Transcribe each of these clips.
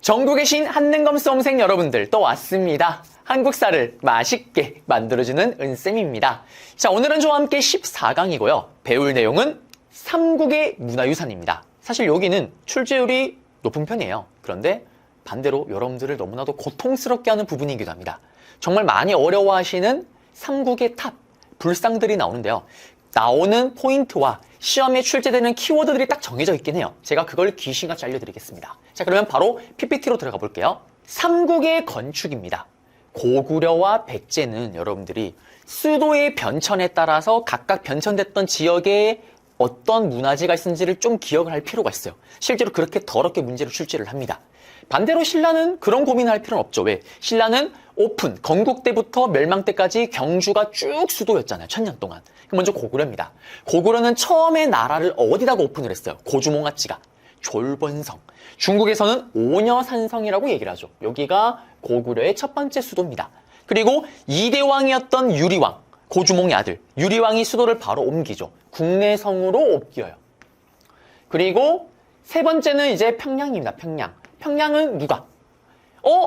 전국에 계신 한능검 수험생 여러분들 또 왔습니다. 한국사를 맛있게 만들어주는 은쌤입니다. 자, 오늘은 저와 함께 14강이고요. 배울 내용은 삼국의 문화유산입니다. 사실 여기는 출제율이 높은 편이에요. 그런데 반대로 여러분들을 너무나도 고통스럽게 하는 부분이기도 합니다. 정말 많이 어려워하시는 삼국의 탑, 불상들이 나오는데요. 나오는 포인트와 시험에 출제되는 키워드들이 딱 정해져 있긴 해요. 제가 그걸 귀신같이 알려드리겠습니다. 자, 그러면 바로 PPT로 들어가 볼게요. 삼국의 건축입니다. 고구려와 백제는 여러분들이 수도의 변천에 따라서 각각 변천됐던 지역에 어떤 문화재가 있는지를 좀 기억을 할 필요가 있어요. 실제로 그렇게 더럽게 문제를 출제를 합니다. 반대로 신라는 그런 고민을 할 필요는 없죠. 왜? 신라는 오픈, 건국때부터 멸망때까지 경주가 쭉 수도였잖아요. 1000년 동안. 먼저 고구려입니다. 고구려는 처음에 나라를 어디다가 오픈을 했어요? 고주몽아찌가. 졸본성. 중국에서는 오녀산성이라고 얘기를 하죠. 여기가 고구려의 첫 번째 수도입니다. 그리고 2대 왕이었던 유리왕, 고주몽의 아들 유리왕이 수도를 바로 옮기죠. 국내성으로 옮겨요. 그리고 세 번째는 이제 평양입니다. 평양. 평양은 누가?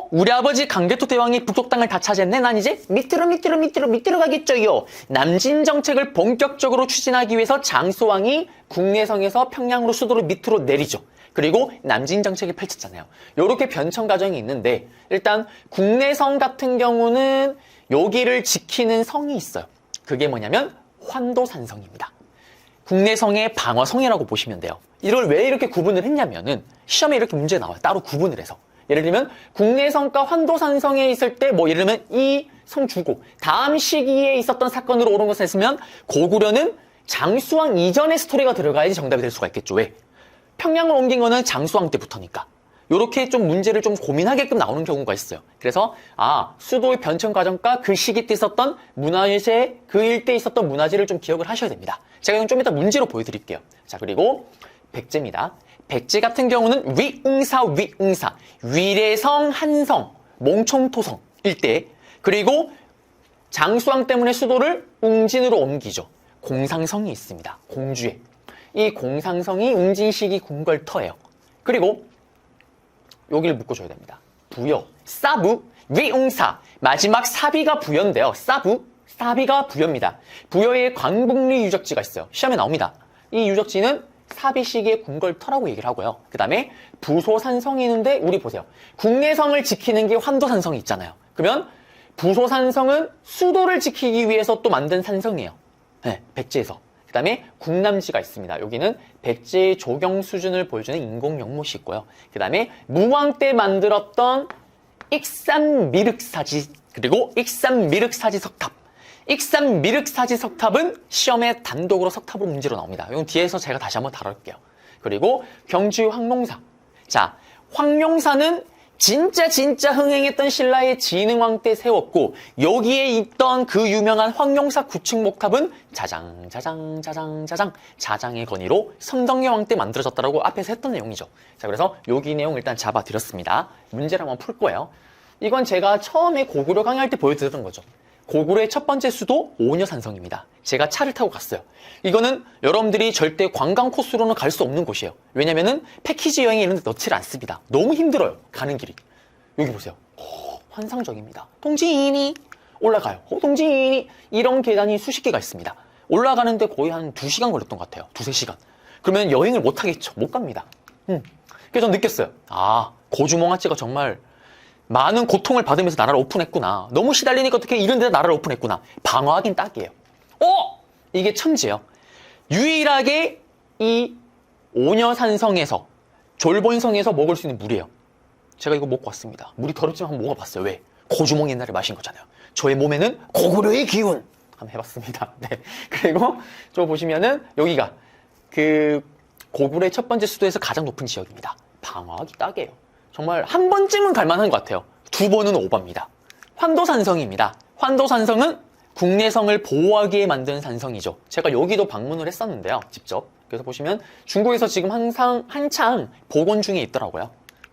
우리 아버지 강개토 대왕이 북쪽 땅을 다 차지했네. 난 이제 밑으로 가겠죠요. 남진 정책을 본격적으로 추진하기 위해서 장수왕이 국내성에서 평양으로 수도를 밑으로 내리죠. 그리고 남진 정책을 펼쳤잖아요. 이렇게 변천 과정이 있는데 일단 국내성 같은 경우는 여기를 지키는 성이 있어요. 그게 뭐냐면 환도산성입니다. 국내성의 방어성이라고 보시면 돼요. 이걸 왜 이렇게 구분을 했냐면은 시험에 이렇게 문제 나와요. 따로 구분을 해서. 예를 들면 국내성과 환도산성에 있을 때 뭐 예를 들면 이 성 주고 다음 시기에 있었던 사건으로 옳은 것을 했으면 고구려는 장수왕 이전의 스토리가 들어가야지 정답이 될 수가 있겠죠. 왜? 평양을 옮긴 거는 장수왕 때부터니까. 요렇게 좀 문제를 좀 고민하게끔 나오는 경우가 있어요. 그래서 수도의 변천 과정과 그 시기 때 있었던 문화재, 그 일대에 있었던 문화재를 좀 기억을 하셔야 됩니다. 제가 이건 좀 이따 문제로 보여드릴게요. 자, 그리고 백제입니다. 백제 같은 경우는 위웅사, 위례성, 한성, 몽청토성 일대, 그리고 장수왕 때문에 수도를 웅진으로 옮기죠. 공상성이 있습니다. 공주에. 이 공상성이 웅진시기 궁궐터예요. 그리고 여기를 묶어줘야 됩니다. 부여, 사부, 위웅사. 마지막 사비가 부여인데요. 사비가 부여입니다. 부여에 광복리 유적지가 있어요. 시험에 나옵니다. 이 유적지는 사비 시기의 궁궐터라고 얘기를 하고요. 그 다음에 부소산성이 있는데 우리 보세요. 국내성을 지키는 게 환도산성이 있잖아요. 그러면 부소산성은 수도를 지키기 위해서 또 만든 산성이에요. 네, 백제에서. 그 다음에 국남지가 있습니다. 여기는 백제의 조경 수준을 보여주는 인공연못이 있고요. 그 다음에 무왕 때 만들었던 익산미륵사지, 그리고 익산미륵사지 석탑. 익산미륵사지 석탑은 시험에 단독으로 석탑으로 문제로 나옵니다. 이건 뒤에서 제가 다시 한번 다룰게요. 그리고 경주 황룡사. 자, 황룡사는 진짜 흥행했던 신라의 진흥왕 때 세웠고 여기에 있던 그 유명한 황룡사 구층 목탑은 자장의 건의로 선덕여 왕 때 만들어졌다라고 앞에서 했던 내용이죠. 자, 그래서 여기 내용 일단 잡아드렸습니다. 문제를 한번 풀 거예요. 이건 제가 처음에 고구려 강의할 때 보여드렸던 거죠. 고구려의 첫 번째 수도 오녀산성입니다. 제가 차를 타고 갔어요. 이거는 여러분들이 절대 관광 코스로는 갈 수 없는 곳이에요. 왜냐면은 패키지 여행에 이런 데 넣지를 않습니다. 너무 힘들어요. 가는 길이. 여기 보세요. 환상적입니다. 동진이 올라가요. 동진이 이런 계단이 수십 개가 있습니다. 올라가는데 거의 한 2시간 걸렸던 것 같아요. 2-3시간. 그러면 여행을 못 하겠죠. 못 갑니다. 그래서 전 느꼈어요. 고주몽아찌가 정말 많은 고통을 받으면서 나라를 오픈했구나. 너무 시달리니까 어떻게 이런 데다 나라를 오픈했구나. 방어하긴 딱이에요. 이게 천지예요. 유일하게 이 오녀산성에서 졸본성에서 먹을 수 있는 물이에요. 제가 이거 먹고 왔습니다. 물이 더럽지만 한번 먹어봤어요. 왜? 고주몽 옛날에 마신 거잖아요. 저의 몸에는 고구려의 기운. 한번 해봤습니다. 네. 그리고 저 보시면은 여기가 그 고구려의 첫 번째 수도에서 가장 높은 지역입니다. 방어하기 딱이에요. 정말 한 번쯤은 갈만한 것 같아요. 2번은 오바입니다. 환도산성입니다. 환도산성은 국내성을 보호하기에 만든 산성이죠. 제가 여기도 방문을 했었는데요. 직접. 그래서 보시면 중국에서 지금 한창 복원 중에 있더라고요.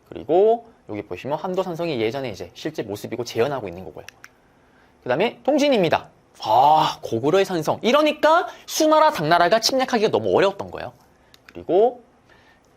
그리고 여기 보시면 환도산성이 예전에 이제 실제 모습이고 재현하고 있는 거고요. 그 다음에 통진입니다. 고구려의 산성. 이러니까 수나라 당나라가 침략하기가 너무 어려웠던 거예요. 그리고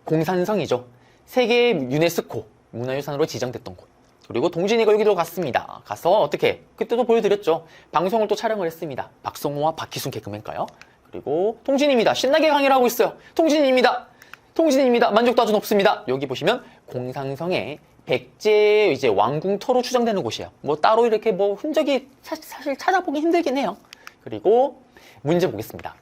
공산성이죠. 세계 유네스코 문화유산으로 지정됐던 곳. 그리고 동진이가 여기로 갔습니다. 가서 어떻게? 그때도 보여드렸죠. 방송을 또 촬영을 했습니다. 박성호와 박희순 개그맨가요. 그리고 동진입니다. 신나게 강의를 하고 있어요. 동진입니다. 동진입니다. 만족도 아주 높습니다. 여기 보시면 공상성의 백제 이제 왕궁터로 추정되는 곳이에요. 뭐 따로 이렇게 뭐 흔적이 사실 찾아보기 힘들긴 해요. 그리고 문제 보겠습니다.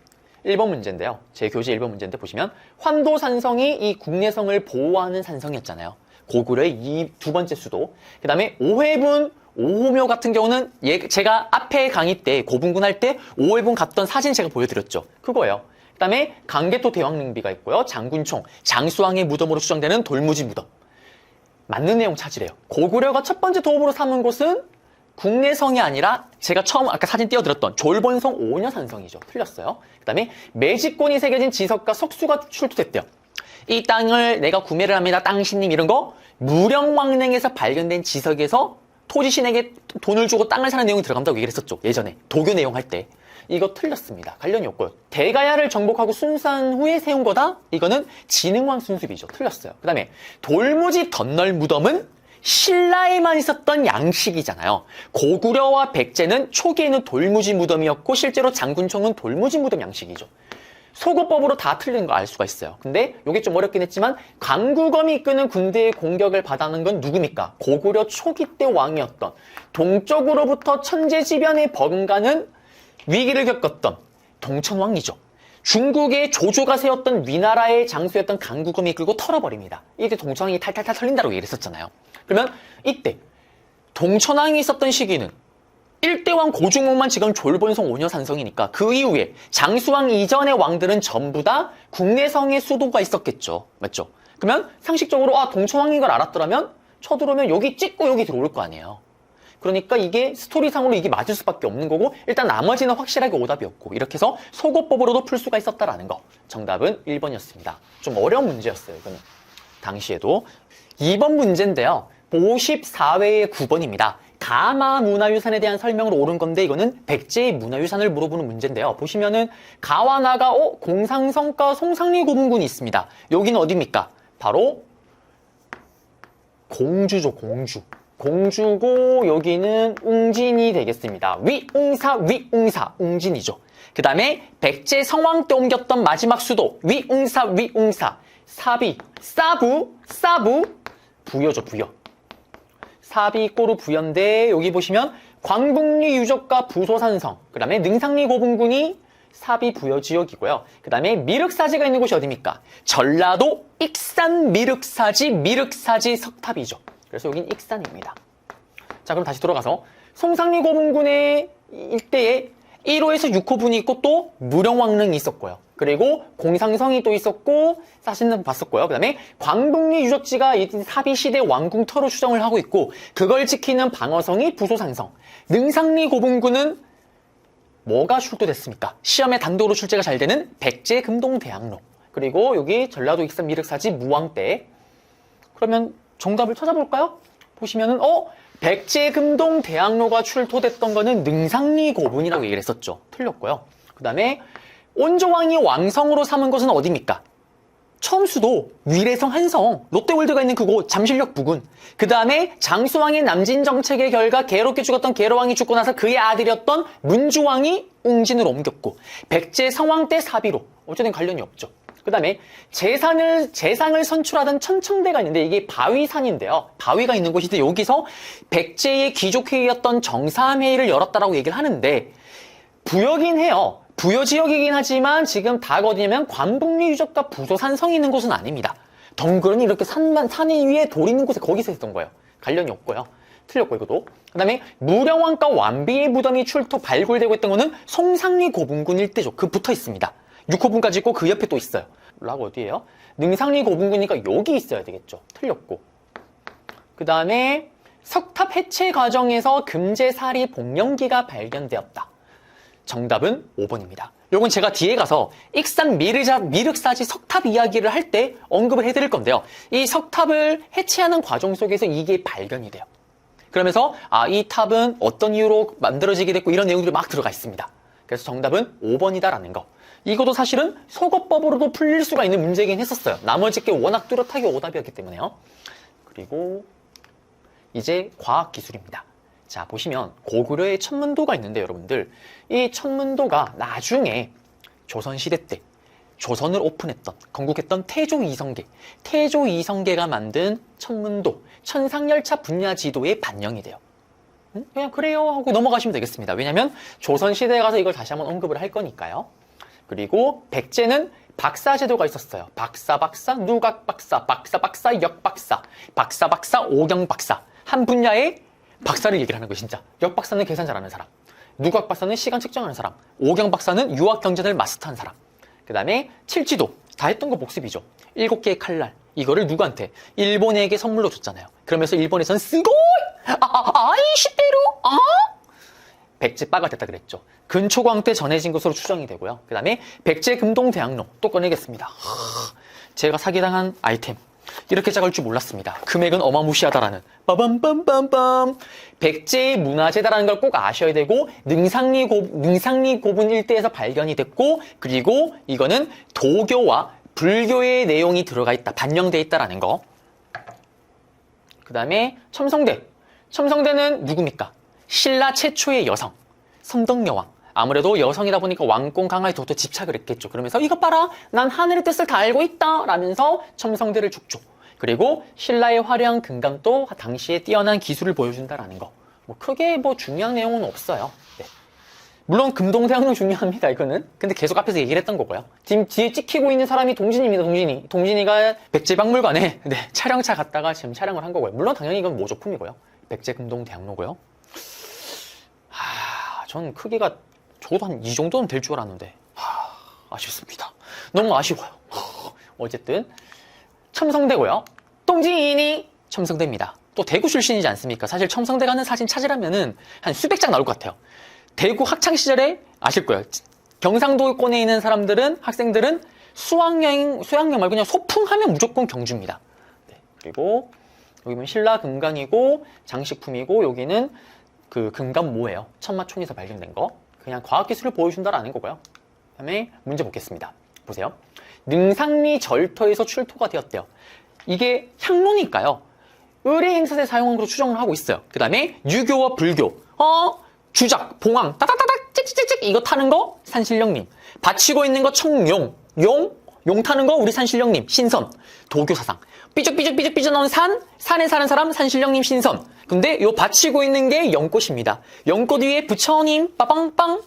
1번 문제인데요. 제 교재 1번 문제인데 보시면 환도산성이 이 국내성을 보호하는 산성이었잖아요. 고구려의 이 두 번째 수도. 그 다음에 오해분, 오호묘 같은 경우는 제가 앞에 강의 때 고분군 할 때 오해분 갔던 사진 제가 보여드렸죠. 그거예요. 그 다음에 강개토 대왕릉비가 있고요. 장군총, 장수왕의 무덤으로 추정되는 돌무지 무덤. 맞는 내용 찾으래요. 고구려가 첫 번째 도읍으로 삼은 곳은 국내성이 아니라 제가 처음 아까 사진 띄워드렸던 졸본성 오녀산성이죠. 틀렸어요. 그 다음에 매직권이 새겨진 지석과 석수가 출토됐대요. 이 땅을 내가 구매를 합니다. 땅신님 이런 거 무령왕릉에서 발견된 지석에서 토지신에게 돈을 주고 땅을 사는 내용이 들어간다고 얘기를 했었죠. 예전에 도교 내용 할 때. 이거 틀렸습니다. 관련이 없고요. 대가야를 정복하고 순사한 후에 세운 거다? 이거는 진흥왕 순습이죠. 틀렸어요. 그 다음에 돌무지 덧널 무덤은 신라에만 있었던 양식이잖아요. 고구려와 백제는 초기에는 돌무지 무덤이었고 실제로 장군총은 돌무지 무덤 양식이죠. 소고법으로 다 틀린 거 알 수가 있어요. 근데 이게 좀 어렵긴 했지만 강구검이 이끄는 군대의 공격을 받아는 건 누굽니까? 고구려 초기 때 왕이었던 동쪽으로부터 천재지변에 버금가는 위기를 겪었던 동천왕이죠. 중국의 조조가 세웠던 위나라의 장수였던 강구검이 이끌고 털어버립니다. 이때 동천왕이 탈탈탈 털린다고 얘기를 했었잖아요. 그러면 이때 동천왕이 있었던 시기는 1대왕 고중목만 지금 졸본성 오녀산성이니까 그 이후에 장수왕 이전의 왕들은 전부 다 국내성의 수도가 있었겠죠. 맞죠? 그러면 상식적으로 동천왕인 걸 알았더라면 쳐들어오면 여기 찍고 여기 들어올 거 아니에요. 그러니까 이게 스토리상으로 이게 맞을 수밖에 없는 거고 일단 나머지는 확실하게 오답이었고 이렇게 해서 소고법으로도 풀 수가 있었다라는 거. 정답은 1번이었습니다. 좀 어려운 문제였어요. 이거는 당시에도. 2번 문제인데요. 54회의 9번입니다. 가마 문화유산에 대한 설명으로 옳은 건데 이거는 백제의 문화유산을 물어보는 문제인데요. 보시면은 가와 나가 공상성과 송상리 고분군이 있습니다. 여기는 어디입니까? 바로 공주죠. 공주고 여기는 웅진이 되겠습니다. 위웅사 웅진이죠. 그 다음에 백제 성왕 때 옮겼던 마지막 수도 위웅사 사비 사부 부여죠. 부여. 사비 꼬르 부여인데 여기 보시면 광북리 유적과 부소산성, 그 다음에 능상리 고분군이 사비 부여 지역이고요. 그 다음에 미륵사지가 있는 곳이 어디입니까? 전라도 익산 미륵사지 석탑이죠. 그래서 여긴 익산입니다. 자, 그럼 다시 돌아가서 송상리 고분군의 일대에 1호에서 6호분이 있고 또 무령왕릉이 있었고요. 그리고 공상성이 또 있었고 사진은 봤었고요. 그 다음에 광북리 유적지가 사비시대 왕궁터로 추정을 하고 있고 그걸 지키는 방어성이 부소산성. 능상리 고분군은 뭐가 출토됐습니까? 시험에 단독으로 출제가 잘 되는 백제 금동대학로. 그리고 여기 전라도 익산 미륵사지 무왕대. 그러면 정답을 찾아볼까요? 보시면은 백제 금동대학로가 출토됐던 거는 능상리 고분이라고 얘기를 했었죠. 틀렸고요. 그 다음에 온조왕이 왕성으로 삼은 곳은 어디입니까? 처음 수도 위례성 한성, 롯데월드가 있는 그곳 잠실역 부근. 그 다음에 장수왕의 남진 정책의 결과 괴롭게 죽었던 계로왕이 죽고 나서 그의 아들이었던 문주왕이 웅진으로 옮겼고 백제 성왕 때 사비로. 어쨌든 관련이 없죠. 그 다음에 재상을 선출하던 천청대가 있는데 이게 바위산인데요. 바위가 있는 곳인데 여기서 백제의 귀족회의였던 정사회의를 열었다라고 얘기를 하는데 부여긴 해요. 부여지역이긴 하지만 지금 다 어디냐면 관북리 유적과 부소산성이 있는 곳은 아닙니다. 덩그러니 이렇게 산 위에 돌 있는 곳에 거기서 했던 거예요. 관련이 없고요. 틀렸고 이것도. 그 다음에 무령왕과 완비의 무덤이 발굴되고 있던 거는 송상리 고분군 일대죠. 그 붙어 있습니다. 6호분까지 있고 그 옆에 또 있어요. 락 어디예요? 능상리 고분군이니까 여기 있어야 되겠죠. 틀렸고. 그 다음에 석탑 해체 과정에서 금제사리 복령기가 발견되었다. 정답은 5번입니다. 요건 제가 뒤에 가서 익산 미륵사지 석탑 이야기를 할 때 언급을 해드릴 건데요. 이 석탑을 해체하는 과정 속에서 이게 발견이 돼요. 그러면서 이 탑은 어떤 이유로 만들어지게 됐고 이런 내용들이 막 들어가 있습니다. 그래서 정답은 5번이다라는 거. 이것도 사실은 속어법으로도 풀릴 수가 있는 문제이긴 했었어요. 나머지 게 워낙 뚜렷하게 오답이었기 때문에요. 그리고 이제 과학기술입니다. 자, 보시면 고구려의 천문도가 있는데 여러분들, 이 천문도가 나중에 조선시대 때 조선을 오픈했던, 건국했던 태조 이성계가 만든 천문도, 천상열차 분야지도에 반영이 돼요. 그냥 그래요 하고 넘어가시면 되겠습니다. 왜냐면 조선시대에 가서 이걸 다시 한번 언급을 할 거니까요. 그리고 백제는 박사제도가 있었어요. 박사, 누각 박사, 역박사, 박사, 오경 박사. 한 분야의 박사를 얘기를 하는 거예요, 진짜. 역박사는 계산 잘하는 사람. 누각 박사는 시간 측정하는 사람. 오경 박사는 유학 경제를 마스터한 사람. 그 다음에 칠지도. 다 했던 거 복습이죠. 7개의 칼날. 이거를 누구한테? 일본에게 선물로 줬잖아요. 그러면서 일본에선 쓰고 아이시대로 백제 빠가 됐다 그랬죠. 근초광 때 전해진 것으로 추정이 되고요. 그 다음에 백제 금동대학로 또 꺼내겠습니다. 제가 사기당한 아이템. 이렇게 작을 줄 몰랐습니다. 금액은 어마무시하다라는. 빠밤빰빰빰. 백제의 문화재다라는 걸 꼭 아셔야 되고, 능상리 고분 일대에서 발견이 됐고, 그리고 이거는 도교와 불교의 내용이 들어가 있다, 반영되어 있다라는 거. 그 다음에 첨성대. 첨성대는 누굽니까? 신라 최초의 여성, 선덕여왕. 아무래도 여성이다 보니까 왕권 강화에 더 집착을 했겠죠. 그러면서 이것 봐라, 난 하늘의 뜻을 다 알고 있다 라면서 첨성대를 죽죠. 그리고 신라의 화려한 금강도 당시에 뛰어난 기술을 보여준다라는 거. 뭐 크게 뭐 중요한 내용은 없어요. 네. 물론 금동대학로 중요합니다, 이거는. 근데 계속 앞에서 얘기를 했던 거고요. 지금 뒤에 찍히고 있는 사람이 동진입니다, 동진이. 동진이가 백제박물관에 촬영차 갔다가 지금 촬영을 한 거고요. 물론 당연히 이건 모조품이고요. 백제 금동대학로고요. 전 크기가 저도 한 이 정도는 될 줄 알았는데 아쉽습니다. 너무 아쉬워요. 어쨌든 첨성대고요. 동진이 첨성대입니다. 또 대구 출신이지 않습니까? 사실 첨성대 가는 사진 찾으려면은 한 수백 장 나올 것 같아요. 대구 학창 시절에 아실 거예요. 경상도권에 있는 사람들은, 학생들은 수학여행 말고 그냥 소풍하면 무조건 경주입니다. 네. 그리고 여기는 신라 금강이고 장식품이고, 여기는 그 금감모예요. 천마총에서 발견된 거. 그냥 과학기술을 보여준다라는 거고요. 그 다음에 문제 보겠습니다. 보세요. 능상리 절터에서 출토가 되었대요. 이게 향로니까요. 의례행사에 사용한 것으로 추정을 하고 있어요. 그 다음에 유교와 불교, 주작, 봉황, 따다다닥, 찍찍찍찍 이거 타는 거 산신령님. 받치고 있는 거 청룡, 용 타는 거 우리 산신령님, 신선. 도교사상. 삐죽삐죽 나온 산에 사는 사람 산신령님 신선. 근데 요 받치고 있는 게 연꽃입니다. 연꽃 위에 부처님 빠방빵.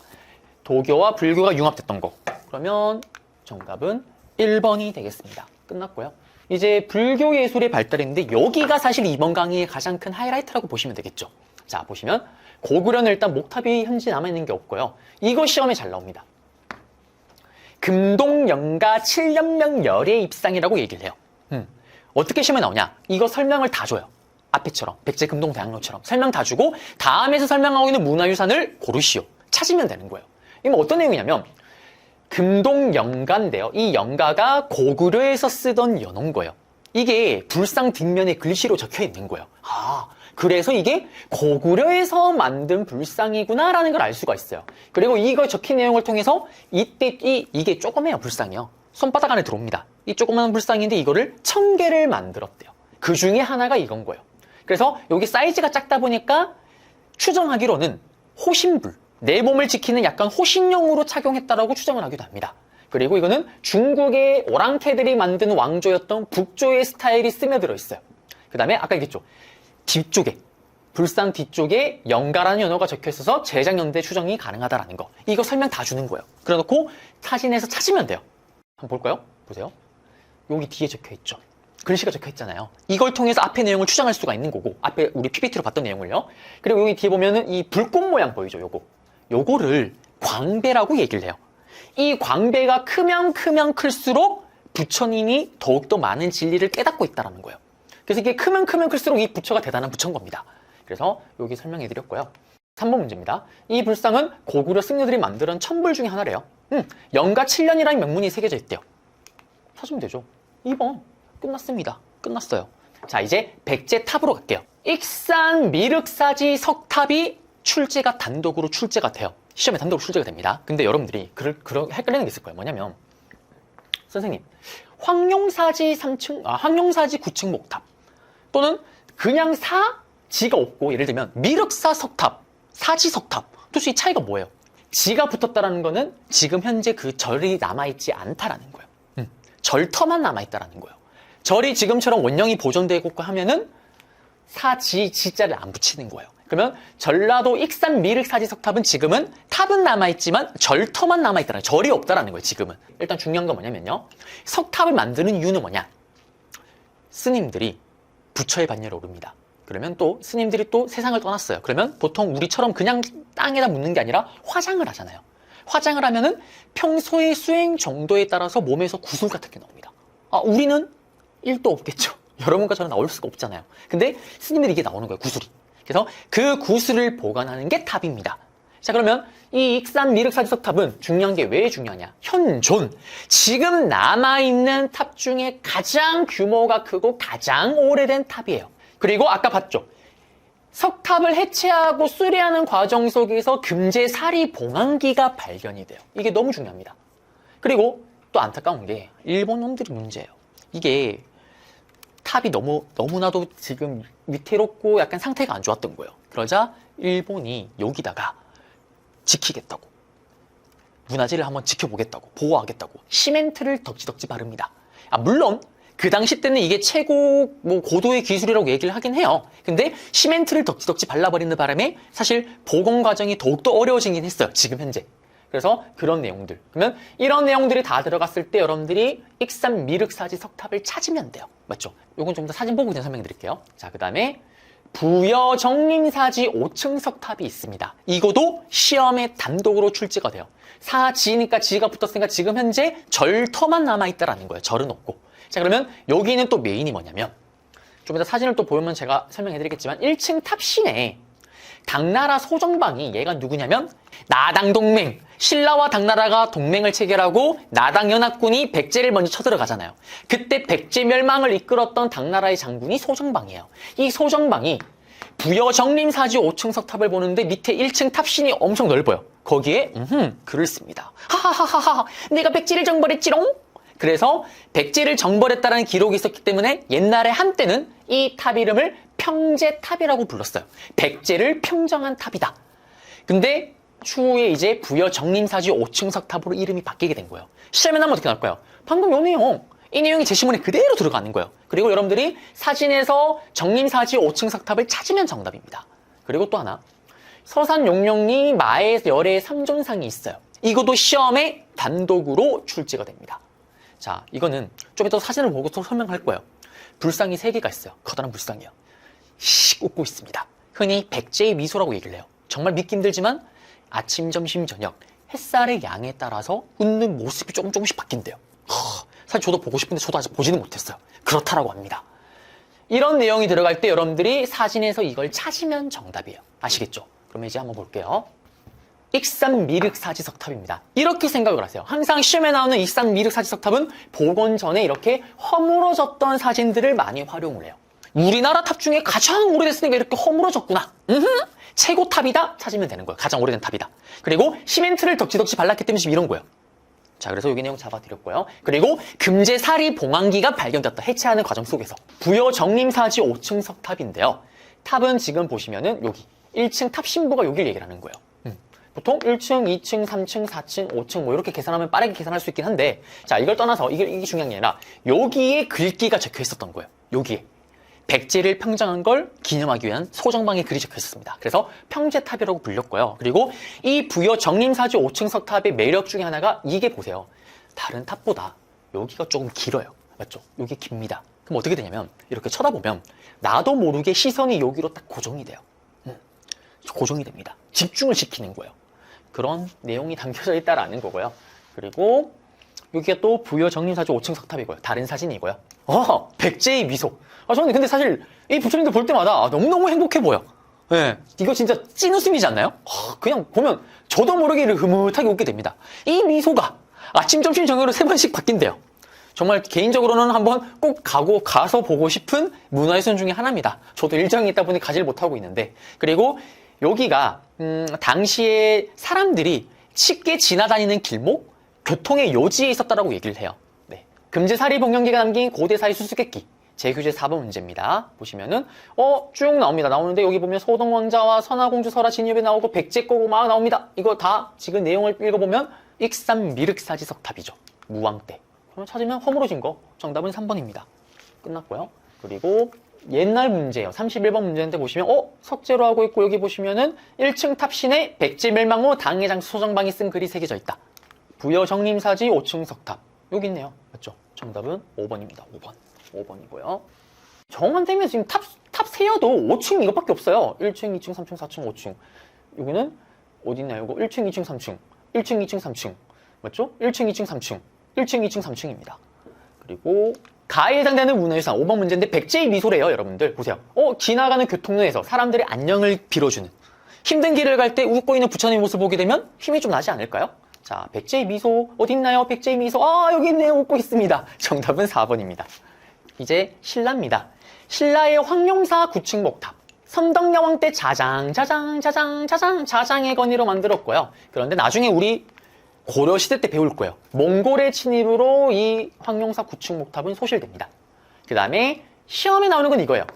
도교와 불교가 융합됐던 거. 그러면 정답은 1번이 되겠습니다. 끝났고요. 이제 불교 예술의 발달인데 여기가 사실 이번 강의의 가장 큰 하이라이트라고 보시면 되겠죠. 자, 보시면 고구려는 일단 목탑이 현재 남아있는 게 없고요. 이거 시험에 잘 나옵니다. 금동영가 7년명 열의 입상이라고 얘기를 해요. 어떻게 시험에 나오냐? 이거 설명을 다 줘요. 앞에처럼 백제 금동대학로처럼 설명 다 주고 다음에서 설명하고 있는 문화유산을 고르시오. 찾으면 되는 거예요. 이건 어떤 내용이냐면 금동영가인데요. 이 영가가 고구려에서 쓰던 연호인 이게 불상 뒷면에 글씨로 적혀 있는 거예요. 그래서 이게 고구려에서 만든 불상이구나라는 걸 알 수가 있어요. 그리고 이거 적힌 내용을 통해서 이때 이게 조그매요, 불상이요. 손바닥 안에 들어옵니다. 이 조그마한 불상인데 이거를 1000개를 만들었대요. 그 중에 하나가 이건 거예요. 그래서 여기 사이즈가 작다 보니까 추정하기로는 호신불, 내 몸을 지키는 약간 호신용으로 착용했다라고 추정을 하기도 합니다. 그리고 이거는 중국의 오랑캐들이 만든 왕조였던 북조의 스타일이 스며들어 있어요. 그 다음에 아까 얘기했죠. 뒤쪽에, 불상 뒤쪽에 영가라는 연어가 적혀 있어서 제작연대 추정이 가능하다라는 거. 이거 설명 다 주는 거예요. 그래놓고 사진에서 찾으면 돼요. 한번 볼까요? 보세요. 여기 뒤에 적혀 있죠. 글씨가 적혀 있잖아요. 이걸 통해서 앞에 내용을 추정할 수가 있는 거고, 앞에 우리 PPT로 봤던 내용을요. 그리고 여기 뒤에 보면은 이 불꽃 모양 보이죠? 요거를 광배라고 얘기를 해요. 이 광배가 크면 클수록 부처님이 더욱더 많은 진리를 깨닫고 있다는 거예요. 그래서 이게 크면 클수록 이 부처가 대단한 부처인 겁니다. 그래서 여기 설명해 드렸고요. 3번 문제입니다. 이 불상은 고구려 승려들이 만든 천불 중에 하나래요. 영가 7년이라는 명문이 새겨져 있대요. 찾으면 되죠. 2번. 끝났습니다. 끝났어요. 자, 이제 백제 탑으로 갈게요. 익산 미륵사지 석탑이 단독으로 출제가 돼요. 시험에 단독으로 출제가 됩니다. 근데 여러분들이 헷갈리는 게 있을 거예요. 뭐냐면, 선생님, 황룡사지 9층 목탑. 또는 그냥 사지가 없고, 예를 들면 미륵사 석탑, 사지 석탑. 도대체 이 차이가 뭐예요? 지가 붙었다라는 거는 지금 현재 그 절이 남아있지 않다라는 거예요. 절터만 남아있다라는 거예요. 절이 지금처럼 원형이 보존되고 하면은 사지, 지자를 안 붙이는 거예요. 그러면 전라도 익산 미륵 사지 석탑은 지금은 탑은 남아있지만 절터만 남아있다는 거예요. 절이 없다라는 거예요, 지금은. 일단 중요한 건 뭐냐면요. 석탑을 만드는 이유는 뭐냐? 스님들이 부처의 반열에 오릅니다. 그러면 또 스님들이 또 세상을 떠났어요. 그러면 보통 우리처럼 그냥 땅에다 묻는 게 아니라 화장을 하잖아요. 화장을 하면은 평소의 수행 정도에 따라서 몸에서 구슬 같은 게 나옵니다. 우리는 1도 없겠죠. 여러분과 저는 나올 수가 없잖아요. 근데 스님들이 이게 나오는 거예요, 구슬이. 그래서 그 구슬을 보관하는 게 탑입니다. 자, 그러면 이 익산 미륵사지석탑은 중요한 게 왜 중요하냐? 현존. 지금 남아있는 탑 중에 가장 규모가 크고 가장 오래된 탑이에요. 그리고 아까 봤죠? 석탑을 해체하고 수리하는 과정 속에서 금제사리 봉황기가 발견이 돼요. 이게 너무 중요합니다. 그리고 또 안타까운 게 일본 놈들이 문제예요. 이게 탑이 너무나도 지금 위태롭고 약간 상태가 안 좋았던 거예요. 그러자 일본이 여기다가 지키겠다고, 문화재를 한번 지켜보겠다고, 보호하겠다고 시멘트를 덕지덕지 바릅니다. 물론 그 당시 때는 이게 최고 고도의 기술이라고 얘기를 하긴 해요. 근데 시멘트를 덕지덕지 발라버리는 바람에 사실 복원 과정이 더욱더 어려워지긴 했어요, 지금 현재. 그래서 그런 내용들. 그러면 이런 내용들이 다 들어갔을 때 여러분들이 익산 미륵사지 석탑을 찾으면 돼요. 맞죠? 요건 좀 더 사진 보고 그냥 설명드릴게요. 자, 그 다음에 부여정림사지 5층 석탑이 있습니다. 이거도 시험에 단독으로 출제가 돼요. 사지니까 지가 붙었으니까 지금 현재 절터만 남아있다라는 거예요. 절은 없고. 자, 그러면 여기는 또 메인이 뭐냐면, 좀 이따 사진을 또 보면 제가 설명해드리겠지만 1층 탑신에 당나라 소정방이, 얘가 누구냐면 나당동맹, 신라와 당나라가 동맹을 체결하고 나당연합군이 백제를 먼저 쳐들어가잖아요. 그때 백제 멸망을 이끌었던 당나라의 장군이 소정방이에요. 이 소정방이 부여정림사지 5층 석탑을 보는데 밑에 1층 탑신이 엄청 넓어요. 거기에 글을 씁니다. 하하하하하, 내가 백제를 정벌했지롱. 그래서 백제를 정벌했다는 기록이 있었기 때문에 옛날에 한때는 이 탑 이름을 평제탑이라고 불렀어요. 백제를 평정한 탑이다. 근데 추후에 이제 부여정림사지 5층 석탑으로 이름이 바뀌게 된 거예요. 시험에 나면 어떻게 나올까요? 방금 이 내용이 제 시문에 그대로 들어가는 거예요. 그리고 여러분들이 사진에서 정림사지 5층 석탑을 찾으면 정답입니다. 그리고 또 하나, 서산용룡리 마의 열의 삼존상이 있어요. 이것도 시험에 단독으로 출제가 됩니다. 자, 이거는 좀 이따 사진을 보고 또 설명할 거예요. 불상이 3개가 있어요. 커다란 불상이요. 웃고 있습니다. 흔히 백제의 미소라고 얘기를 해요. 정말 믿기 힘들지만 아침, 점심, 저녁 햇살의 양에 따라서 웃는 모습이 조금씩 바뀐대요. 사실 저도 보고 싶은데 저도 아직 보지는 못했어요. 그렇다라고 합니다. 이런 내용이 들어갈 때 여러분들이 사진에서 이걸 찾으면 정답이에요. 아시겠죠? 그러면 이제 한번 볼게요. 익산 미륵사지석탑입니다. 이렇게 생각을 하세요. 항상 시험에 나오는 익산 미륵사지석탑은 복원 전에 이렇게 허물어졌던 사진들을 많이 활용을 해요. 우리나라 탑 중에 가장 오래됐으니까 이렇게 허물어졌구나. 최고 탑이다 찾으면 되는 거예요. 가장 오래된 탑이다. 그리고 시멘트를 덕지덕지 발랐기 때문에 지금 이런 거예요. 자, 그래서 여기 내용 잡아드렸고요. 그리고 금제사리 봉황기가 발견됐다. 해체하는 과정 속에서. 부여정림사지 5층 석탑인데요. 탑은 지금 보시면은 여기 1층 탑 신부가 여길 얘기를 하는 거예요. 보통 1층, 2층, 3층, 4층, 5층 뭐 이렇게 계산하면 빠르게 계산할 수 있긴 한데, 자, 이걸 떠나서 이게 중요한 게 아니라 여기에 글귀가 적혀 있었던 거예요. 여기에. 백제를 평정한 걸 기념하기 위한 소정방의 글이 적혀 있었습니다. 그래서 평제탑이라고 불렸고요. 그리고 이 부여정림사지 5층 석탑의 매력 중에 하나가 이게 보세요. 다른 탑보다 여기가 조금 길어요. 맞죠? 여기 깁니다. 그럼 어떻게 되냐면 이렇게 쳐다보면 나도 모르게 시선이 여기로 딱 고정이 돼요. 고정이 됩니다. 집중을 시키는 거예요. 그런 내용이 담겨져 있다라는 거고요. 그리고 여기가 또 부여정림사지 5층 석탑이고요. 다른 사진이고요. 백제의 미소. 저는 근데 사실 이 부처님들 볼 때마다 너무너무 행복해 보여. 네, 이거 진짜 찐웃음이지 않나요? 그냥 보면 저도 모르게 흐뭇하게 웃게 됩니다. 이 미소가 아침, 점심, 저녁으로 3번씩 바뀐대요. 정말 개인적으로는 한번 꼭 가서 보고 싶은 문화유산 중에 하나입니다. 저도 일정이 있다 보니 가지를 못하고 있는데. 그리고 여기가 당시에 사람들이 쉽게 지나다니는 길목, 교통의 요지에 있었다라고 얘기를 해요. 네. 금제사리 봉황기가 남긴 고대사의 수수께끼. 제규제 4번 문제입니다. 보시면은 쭉 나옵니다. 나오는데 여기 보면 소동왕자와 선화공주 설화 진입에 나오고 백제거고 막 나옵니다. 이거 다 지금 내용을 읽어보면 익산 미륵사지 석탑이죠. 무왕 때. 그럼 찾으면 허물어진 거. 정답은 3번입니다. 끝났고요. 그리고 옛날 문제예요. 31번 문제인데 보시면 석재로 하고 있고 여기 보시면은 1층 탑신에 백제 멸망 후 당의 장수 소정방이 쓴 글이 새겨져 있다. 부여 정림사지 5층 석탑. 여기 있네요. 맞죠? 정답은 5번입니다. 5번이고요. 정한되면 지금 탑 세어도 5층 이것밖에 없어요. 1층, 2층, 3층, 4층, 5층. 여기는 어디 있나요? 이거 1층, 2층, 3층. 1층, 2층, 3층. 맞죠? 1층, 2층, 3층. 1층, 2층, 3층입니다. 그리고 가에 해당되는 문화유산 5번 문제인데 백제의 미소래요. 여러분들 보세요. 지나가는 교통로에서 사람들의 안녕을 빌어주는 힘든 길을 갈 때 웃고 있는 부처님 모습을 보게 되면 힘이 좀 나지 않을까요? 자, 백제의 미소 어디 있나요? 백제의 미소 여기 있네요. 웃고 있습니다. 정답은 4번입니다. 이제 신라입니다. 신라의 황룡사 9층 목탑. 선덕여왕 때 자장의 건의로 만들었고요. 그런데 나중에 우리 고려시대 때 배울 거예요. 몽골의 침입으로 이 황룡사 9층 목탑은 소실됩니다. 그 다음에 시험에 나오는 건 이거예요.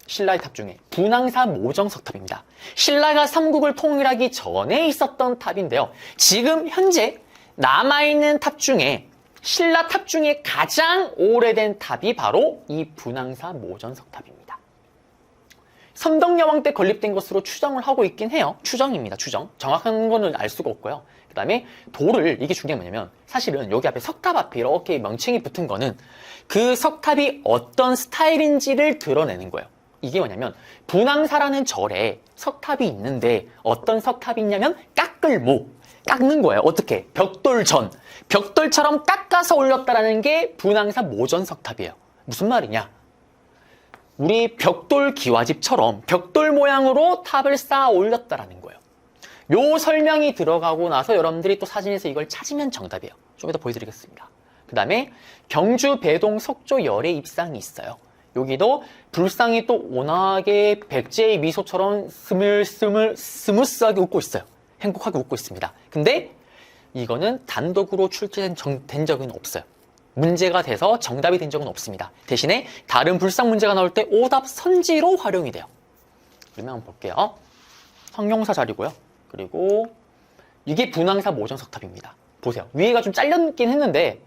신라의 탑 중에 분황사 모정석탑입니다. 신라가 삼국을 통일하기 전에 있었던 탑인데요. 지금 현재 남아있는 탑 중에 신라 탑 중에 가장 오래된 탑이 바로 이 분황사 모전석탑입니다. 선덕여왕 때 건립된 것으로 추정을 하고 있긴 해요. 추정입니다. 추정. 정확한 거는 알 수가 없고요. 그 다음에 돌을, 이게 중요한 게 뭐냐면 사실은 여기 앞에 석탑 앞에 이렇게 명칭이 붙은 거는 그 석탑이 어떤 스타일인지를 드러내는 거예요. 이게 뭐냐면 분황사라는 절에 석탑이 있는데 어떤 석탑이 있냐면 깎을모, 깎는 거예요. 어떻게? 벽돌전. 벽돌처럼 깎아서 올렸다라는 게 분황사 모전석탑이에요. 무슨 말이냐? 우리 벽돌 기와집처럼 벽돌 모양으로 탑을 쌓아 올렸다라는 거예요. 요 설명이 들어가고 나서 여러분들이 또 사진에서 이걸 찾으면 정답이에요. 좀 이따 보여드리겠습니다. 그 다음에 경주 배동 석조 열의 입상이 있어요. 여기도 불상이 또 워낙에 백제의 미소처럼 스무스하게 웃고 있어요. 행복하게 웃고 있습니다. 근데 이거는 단독으로 출제된 적은 없어요. 문제가 돼서 정답이 된 적은 없습니다. 대신에 다른 불상 문제가 나올 때 오답 선지로 활용이 돼요. 그러면 한번 볼게요. 황룡사 자리고요. 그리고 이게 분황사 모전석탑입니다. 보세요. 위에가 좀 잘렸긴 했는데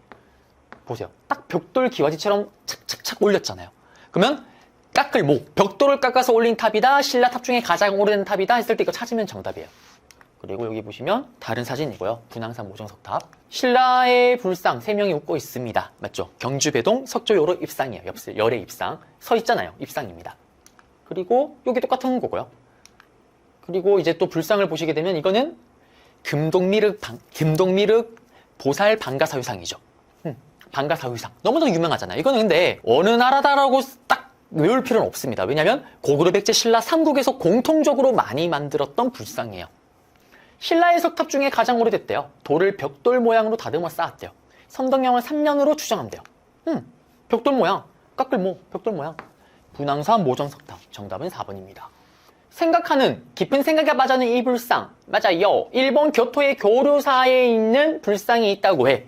보세요. 딱 벽돌 기와지처럼 착착착 올렸잖아요. 그러면 깎을모, 벽돌을 깎아서 올린 탑이다, 신라 탑 중에 가장 오래된 탑이다 했을 때 이거 찾으면 정답이에요. 그리고 여기 보시면 다른 사진이고요. 분황사 모정석탑. 신라의 불상 3명이 웃고 있습니다. 맞죠? 경주배동 석조요로 입상이에요. 열의 입상. 서 있잖아요. 입상입니다. 그리고 여기 똑같은 거고요. 그리고 이제 또 불상을 보시게 되면 이거는 금동미륵 보살 방가사유상이죠. 방가사유상. 너무나 유명하잖아요. 이거는 근데 어느 나라다라고 딱 외울 필요는 없습니다. 왜냐하면 고구려 백제 신라 삼국에서 공통적으로 많이 만들었던 불상이에요. 신라의 석탑 중에 가장 오래됐대요. 돌을 벽돌 모양으로 다듬어 쌓았대요. 선덕여왕 3년으로 추정한대요. 벽돌 모양, 깎을모, 벽돌 모양. 분황사 모전석탑. 정답은 4번입니다. 생각하는, 깊은 생각에 빠져는 이 불상. 맞아요. 일본 교토의 교류사에 있는 불상이 있다고 해.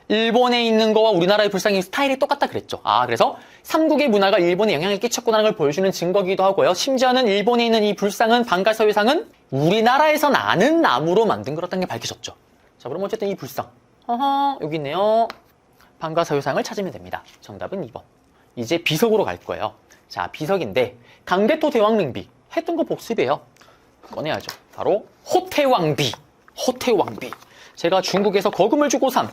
일본에 있는 거와 우리나라의 불상이 스타일이 똑같다 그랬죠. 그래서 삼국의 문화가 일본에 영향을 끼쳤구나라는 걸 보여주는 증거기도 하고요. 심지어는 일본에 있는 이 불상은 방가서유상은 우리나라에선 아는 나무로 만든 거였다는 게 밝혀졌죠. 자, 그럼 어쨌든 이 불상. 여기 있네요. 방가서유상을 찾으면 됩니다. 정답은 2번. 이제 비석으로 갈 거예요. 자, 비석인데 강개토 대왕릉비. 했던 거 복습이에요. 꺼내야죠. 바로 호태왕비. 호태왕비. 제가 중국에서 거금을 주고 산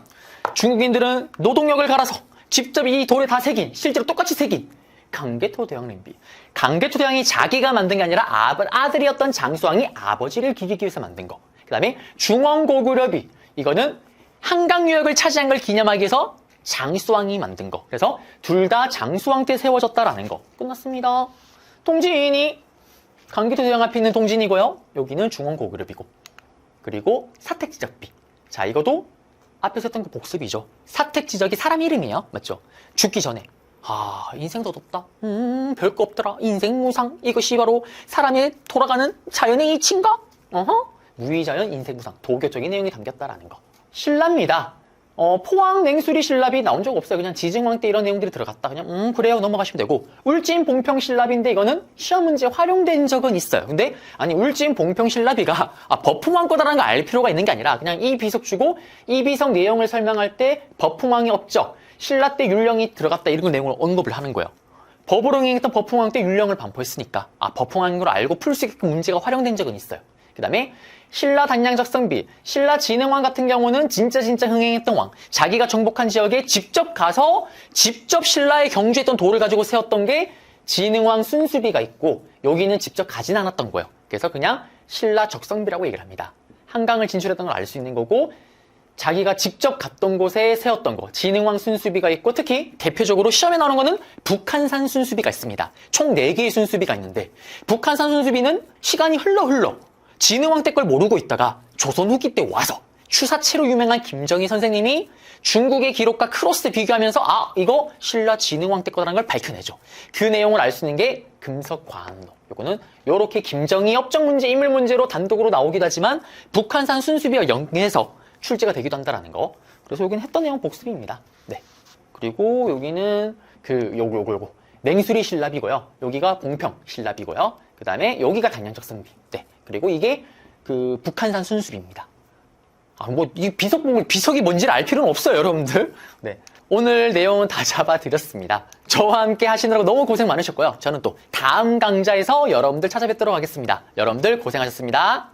중국인들은 노동력을 갈아서 직접 이 돌에 다 새긴, 실제로 똑같이 새긴 강개토 대왕릉비. 강개토 대왕이 자기가 만든 게 아니라 아들이었던 장수왕이 아버지를 기리기 위해서 만든 거. 그 다음에 중원고구려비. 이거는 한강 유역을 차지한 걸 기념하기 위해서 장수왕이 만든 거. 그래서 둘 다 장수왕 때 세워졌다라는 거. 끝났습니다. 동진이 강개토 대왕 앞에 있는 동진이고요. 여기는 중원고구려비고. 그리고 사택지적비. 자, 이것도 앞에서 했던 거 복습이죠. 사택지적이 사람 이름이에요. 맞죠? 죽기 전에 인생 더덥다. 별거 없더라. 인생 무상. 이것이 바로 사람의 돌아가는 자연의 이치인가? 무의자연 인생 무상. 도교적인 내용이 담겼다라는 거. 신라입니다. 포항 냉수리 신라비 나온 적 없어요. 그냥 지증왕 때 이런 내용들이 들어갔다. 그냥 그래요 넘어가시면 되고, 울진 봉평 신라비인데 이거는 시험 문제 활용된 적은 있어요. 근데 아니 울진 봉평 신라비가 버풍왕 거다라는 걸 알 필요가 있는 게 아니라 그냥 이 비석 주고 이 비석 내용을 설명할 때 버풍왕의 업적, 신라 때 율령이 들어갔다 이런 내용을 언급을 하는 거예요. 법으로 행했던 버풍왕 때 율령을 반포했으니까 버풍왕인 걸 알고 풀 수 있게끔 문제가 활용된 적은 있어요. 그 다음에 신라 단양적 성비, 신라 진흥왕 같은 경우는 진짜 흥행했던 왕, 자기가 정복한 지역에 직접 가서 직접 신라의 경주했던 돌을 가지고 세웠던 게 진흥왕 순수비가 있고, 여기는 직접 가진 않았던 거예요. 그래서 그냥 신라 적성비라고 얘기를 합니다. 한강을 진출했던 걸 알 수 있는 거고, 자기가 직접 갔던 곳에 세웠던 거, 진흥왕 순수비가 있고, 특히 대표적으로 시험에 나오는 거는 북한산 순수비가 있습니다. 총 4개의 순수비가 있는데, 북한산 순수비는 시간이 흘러 진흥왕 때 걸 모르고 있다가 조선 후기 때 와서 추사체로 유명한 김정희 선생님이 중국의 기록과 크로스 비교하면서 이거 신라 진흥왕 때 거라는 걸 밝혀내죠. 그 내용을 알 수 있는 게 금석과학로. 요거는 요렇게 김정희 업적 문제, 인물 문제로 단독으로 나오기도 하지만 북한산 순수비와 연계해서 출제가 되기도 한다라는 거. 그래서 여기는 했던 내용 복습입니다. 네. 그리고 여기는 요거 냉수리 신라비고요. 여기가 봉평 신라비고요. 그 다음에 여기가 단양적 성비. 네. 그리고 이게 북한산 순수비입니다. 이 비석이 뭔지를 알 필요는 없어요, 여러분들. 네. 오늘 내용은 다 잡아드렸습니다. 저와 함께 하시느라고 너무 고생 많으셨고요. 저는 또 다음 강좌에서 여러분들 찾아뵙도록 하겠습니다. 여러분들 고생하셨습니다.